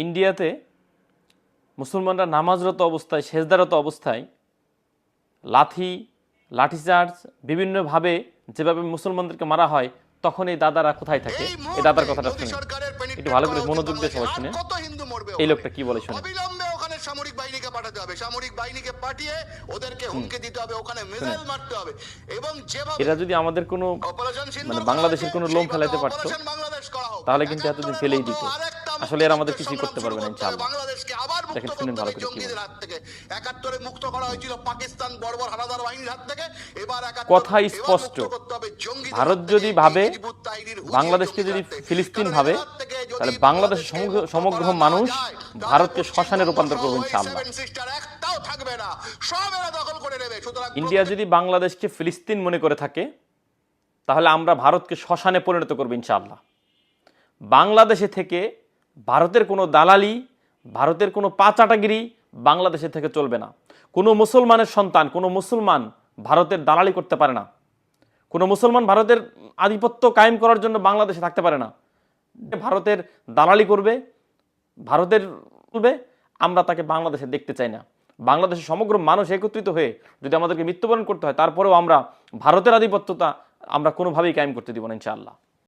ইন্ডিয়াতে মুসলমানরা নামাজরত অবস্থায়, সেজদারত অবস্থায় লাঠিচার্জ বিভিন্নভাবে যেভাবে মুসলমানদেরকে মারা হয়, তখন এই দাদারা কোথায় থাকে? এই দাদার কথাটা শুনে একটু ভালো করে মনোযোগ দিয়ে সবাই শুনে এই লোকটা কি বলে শুনে। অবিলম্বে ওখানে সামরিক বাহিনীকে পাঠাতে হবে, সামরিক বাহিনীকে পাঠিয়ে ওদেরকে হুমকি দিতে হবে, ওখানে মিসাইল মারতে হবে। এবং যেভাবে এরা যদি আমাদের কোনো মানে বাংলাদেশের কোনো লোম ফেলাইতে পারতো তাহলে কিন্তু এতদিন ফেলেই দিত। আসলে এরা আমাদের কিছুই করতে পারবে না ইনশাআল্লাহ। বাংলাদেশকে আবার দেখেন, মুক্ত শুনেন করতে ভালো হবে করে কি জঙ্গিদের বলে। হাত থেকে। ৭১ মুক্ত করা হয়েছিল পাকিস্তান বর্বর হানাদার বাহিনীর হাত থেকে, এবার ৭১ কথা স্পষ্ট। মুক্ত করতে হবে জঙ্গিদের ভারত হাত যদি থেকে, ভাবে হিজবুত তাহরীর হুজি বাংলাদেশকে জঙ্গিদের যদি হাত থেকে। ফিলিস্তিন কারণ ভাবে, এদের হাত থেকে যদি তাহলে বাংলাদেশের বাংলাদেশকে মুক্ত সমগ্র করা মানুষ যায়, তাহলে ভারতকে শ্মশানে পশ্চিমবঙ্গ রূপান্তর করবে সহ এই ইনশাআল্লাহ। সেভেন সিস্টার একটাও থাকবে না, সব এরা দখল করে নেবে। সুতরাং ইন্ডিয়া যদি বাংলাদেশকে ফিলিস্তিন মনে করে থাকে তাহলে আমরা ভারতকে শ্মশানে পরিণত করব ইনশাআল্লাহ। বাংলাদেশে থেকে ভারতের কোনো দালালি, ভারতের কোনো পাচাটাগিরি বাংলাদেশে থেকে চলবে না। কোনো মুসলমানের সন্তান, কোনো মুসলমান ভারতের দালালি করতে পারে না। কোনো মুসলমান ভারতের আধিপত্য কায়েম করার জন্য বাংলাদেশে থাকতে পারে না। ভারতের দালালি করবে, ভারতের বলবে, আমরা তাকে বাংলাদেশে দেখতে চাই না। বাংলাদেশের সমগ্র মানুষ একত্রিত হয়ে যদি আমাদেরকে মৃত্যুবরণ করতে হয়, তারপরেও আমরা ভারতের আধিপত্যতা আমরা কোনোভাবেই কায়েম করতে দিব না ইনশাআল্লাহ।